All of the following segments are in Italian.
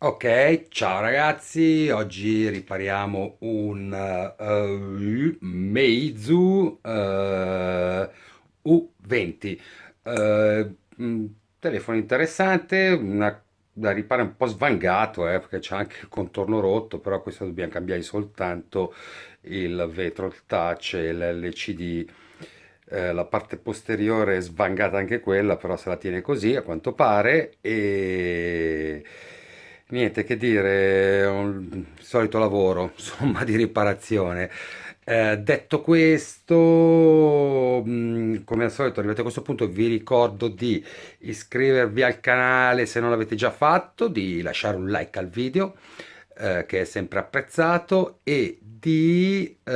Ok, ciao ragazzi, oggi ripariamo un Meizu U20. Telefono interessante, da riparare un po' svangato, perché c'è anche il contorno rotto, però questo dobbiamo cambiare soltanto il vetro, il touch e l'LCD. La parte posteriore è svangata anche quella, però se la tiene così a quanto pare. E niente che dire, un solito lavoro, insomma, di riparazione. Detto questo, come al solito, arrivati a questo punto, vi ricordo di iscrivervi al canale se non l'avete già fatto, di lasciare un like al video, che è sempre apprezzato, e di, se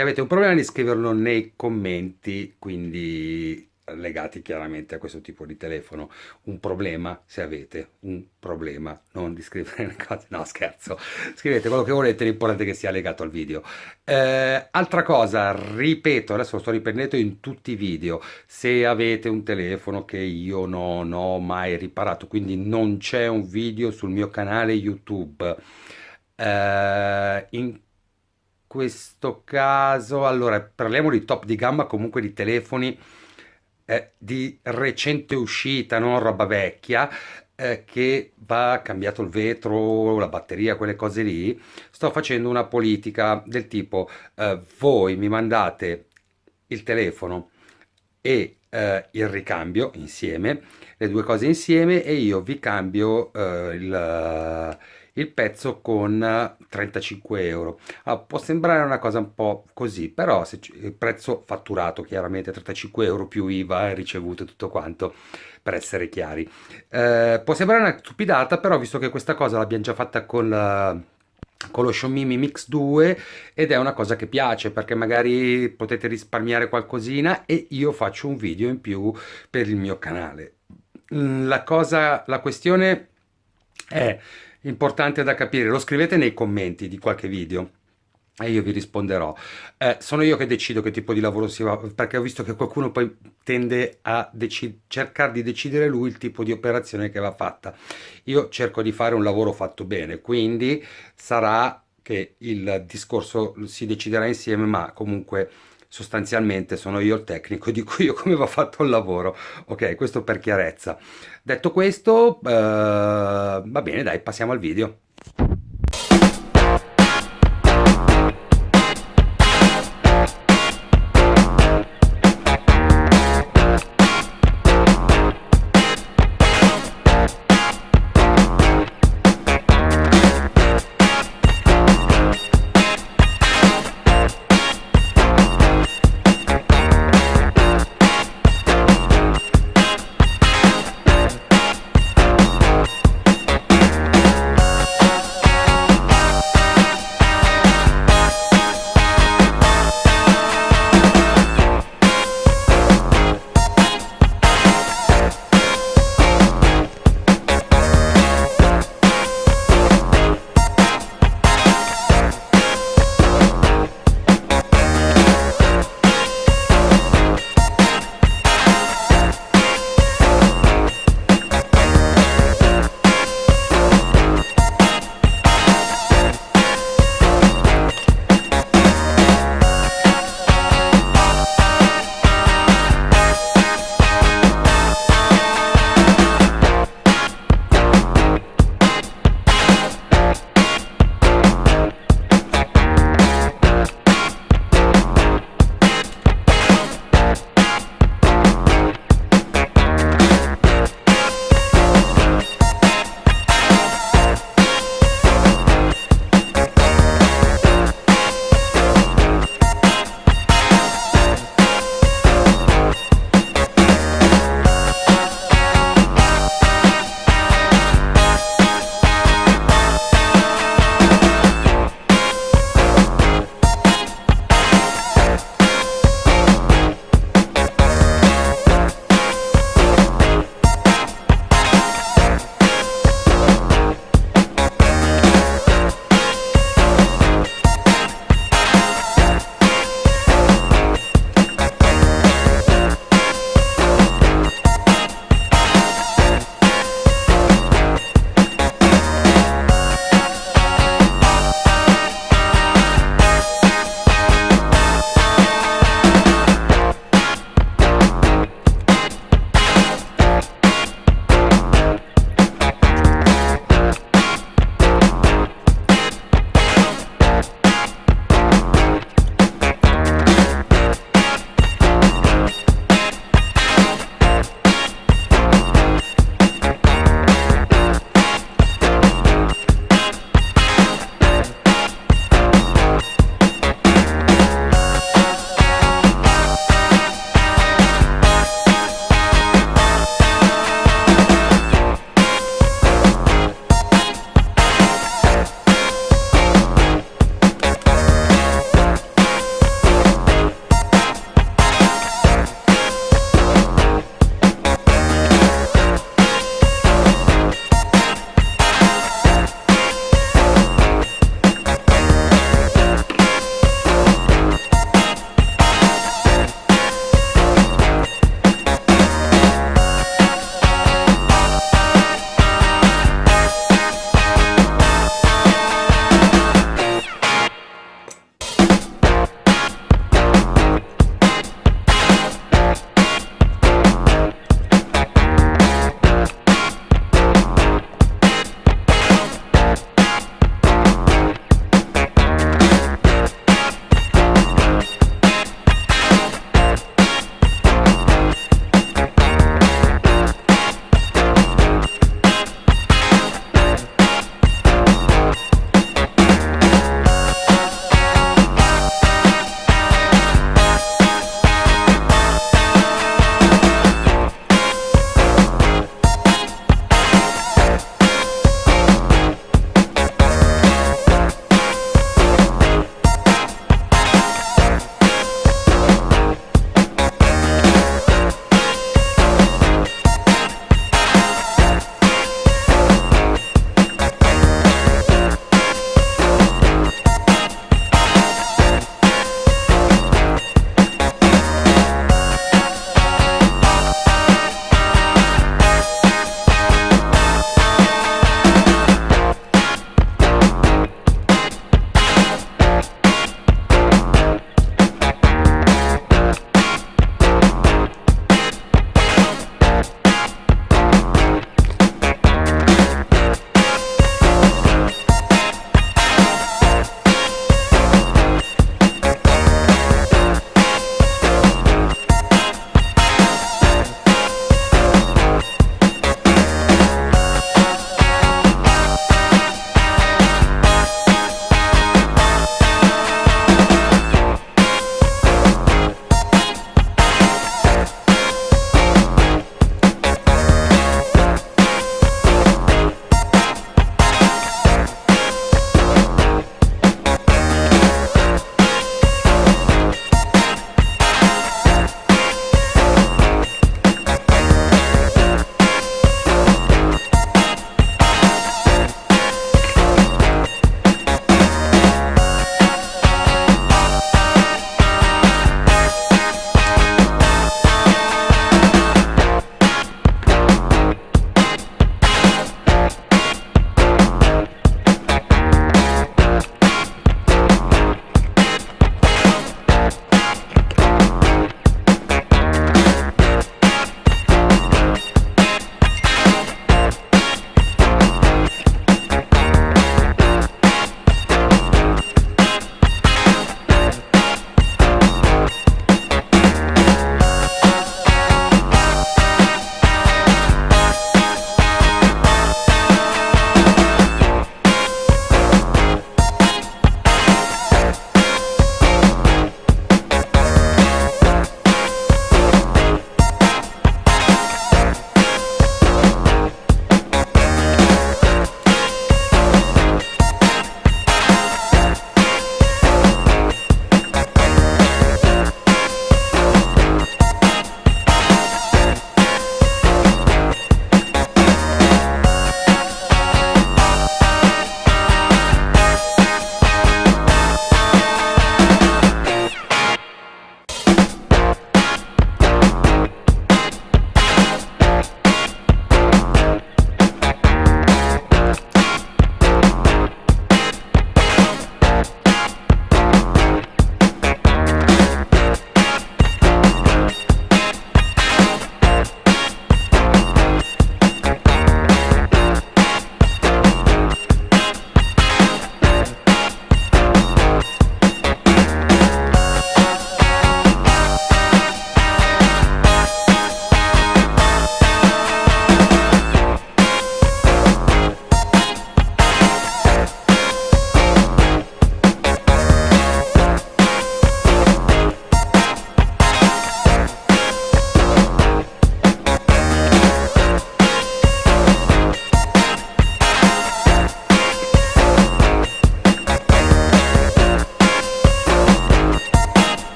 avete un problema, di scriverlo nei commenti, quindi legati chiaramente a questo tipo di telefono. Un problema, se avete un problema, non di scrivere le cose, no scherzo, scrivete quello che volete, l'importante è che sia legato al video. Altra cosa, ripeto, adesso lo sto riprendendo in tutti i video: se avete un telefono che io non ho mai riparato, quindi non c'è un video sul mio canale YouTube, in questo caso, allora, parliamo di top di gamma, comunque di telefoni di recente uscita, non roba vecchia, che va cambiato il vetro, la batteria, quelle cose lì. Sto facendo una politica del tipo: voi mi mandate il telefono e il ricambio insieme, le due cose insieme, e io vi cambio il pezzo con 35 euro. Può sembrare una cosa un po' così, però se il prezzo fatturato, chiaramente 35 euro più IVA e ricevute tutto quanto, per essere chiari. Può sembrare una stupidata, però visto che questa cosa l'abbiamo già fatta con lo Xiaomi Mi Mix 2, ed è una cosa che piace perché magari potete risparmiare qualcosina e io faccio un video in più per il mio canale. La questione è importante da capire, lo scrivete nei commenti di qualche video e io vi risponderò. Sono io che decido che tipo di lavoro si va, perché ho visto che qualcuno poi tende a cercare di decidere lui il tipo di operazione che va fatta. Io cerco di fare un lavoro fatto bene, quindi sarà che il discorso si deciderà insieme, ma comunque sostanzialmente sono io il tecnico, dico io come va fatto il lavoro. Ok, questo per chiarezza. Detto questo, va bene, dai, passiamo al video.